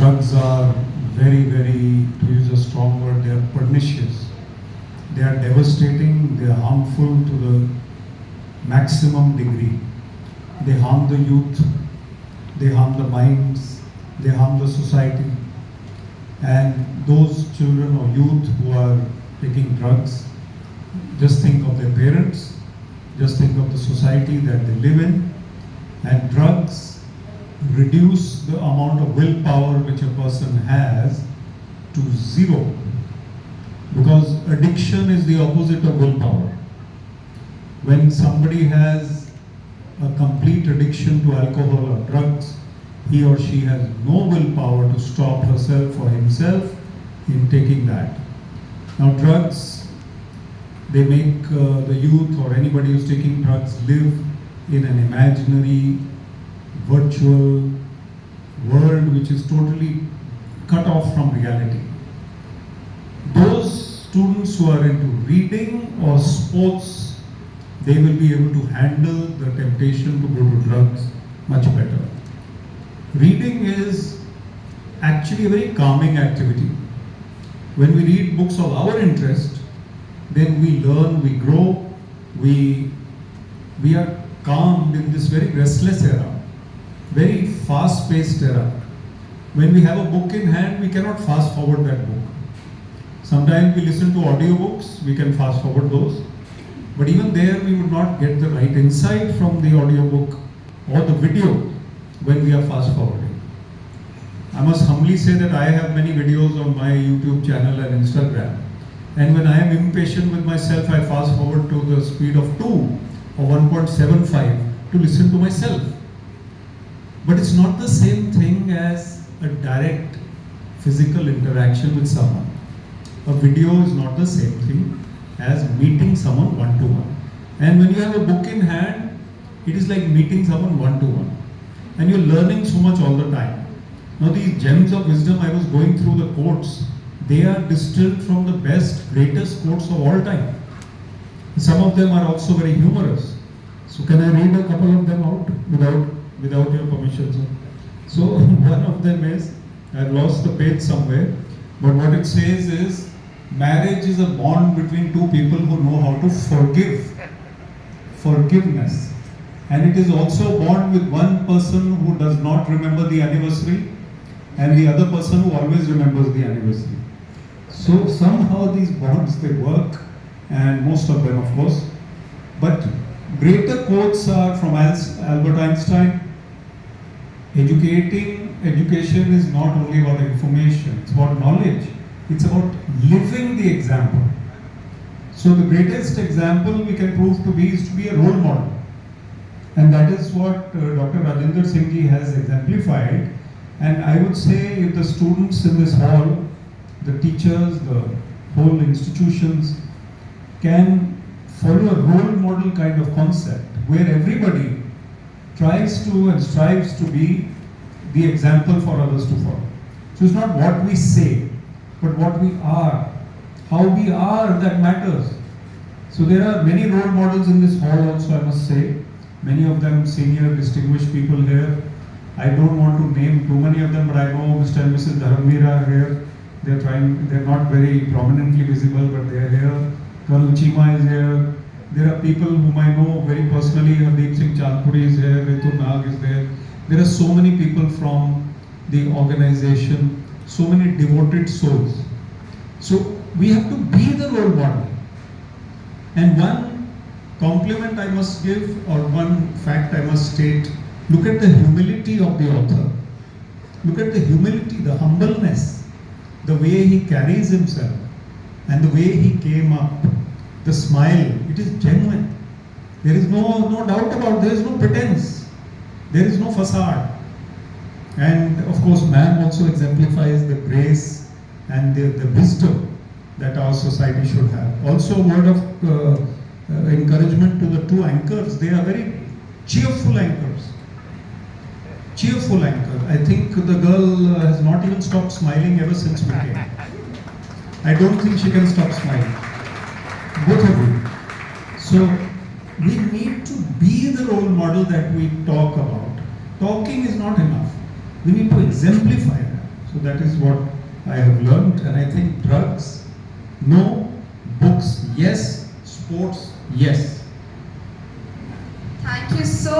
drugs are very, very, to use a strong word, they are pernicious. They are devastating, they are harmful to the maximum degree. They harm the youth, they harm the minds, they harm the society. And those children or youth who are taking drugs, just think of their parents, just think of the society that they live in. And drugs reduce the amount of willpower which a person has to zero. Because addiction is the opposite of willpower. When somebody has a complete addiction to alcohol or drugs, he or she has no willpower to stop herself or himself in taking that. Now drugs, they make the youth or anybody who's taking drugs live in an imaginary, virtual world which is totally cut off from reality. Those students who are into reading or sports, they will be able to handle the temptation to go to drugs much better. Reading is actually a very calming activity. When we read books of our interest, then we learn, we grow, we are calmed in this very restless era, very fast-paced era. When we have a book in hand, we cannot fast forward that book. Sometimes we listen to audiobooks, we can fast forward those. But even there, we would not get the right insight from the audiobook or the video when we are fast forwarding. I must humbly say that I have many videos on my YouTube channel and Instagram. And when I am impatient with myself, I fast forward to the speed of 2 or 1.75 to listen to myself. But it's not the same thing as a direct physical interaction with someone. A video is not the same thing as meeting someone one-to-one. And when you have a book in hand, it is like meeting someone one-to-one. And you're learning so much all the time. Now these gems of wisdom, I was going through the quotes. They are distilled from the best, greatest quotes of all time. Some of them are also very humorous. So can I read a couple of them out without your permission, sir? So one of them is, I've lost the page somewhere, but what it says is, marriage is a bond between two people who know how to forgive. Forgiveness. And it is also a bond with one person who does not remember the anniversary and the other person who always remembers the anniversary. So somehow these bonds, they work, and most of them, of course. But greater quotes are from Albert Einstein. Education is not only about information, it's about knowledge. It's about living the example. So the greatest example we can prove to be is to be a role model. And that is what Dr. Rajinder Singh ji has exemplified. And I would say if the students in this hall, the teachers, the whole institutions can follow a role model kind of concept where everybody tries to and strives to be the example for others to follow. So it's not what we say, but what we are, how we are that matters. So there are many role models in this hall also, I must say. Many of them senior distinguished people here. I don't want to name too many of them, but I know Mr. and Mrs. Dharamveer are here. They're not very prominently visible, but they're here. Colonel Chima is here. There are people whom I know very personally. Hardeep Singh Chandpuri is here. Ritu Nag is there. There are so many people from the organization, so many devoted souls. So we have to be the role model. And one compliment I must give, or one fact I must state, look at the humility of the author. Look at the humility, the humbleness, the way he carries himself, and the way he came up, the smile, it is genuine. There is no doubt about it, there is no pretense, there is no facade. And of course, ma'am also exemplifies the grace and the wisdom that our society should have. Also, a word of encouragement to the two anchors. They are very cheerful anchors. Cheerful anchor. I think the girl has not even stopped smiling ever since we came. I don't think she can stop smiling. Both of you. So we need to be the role model that we talk about. Talking is not enough. We need to exemplify that. So that is what I have learned, and I think drugs, no, books, yes, sports, yes. Thank you so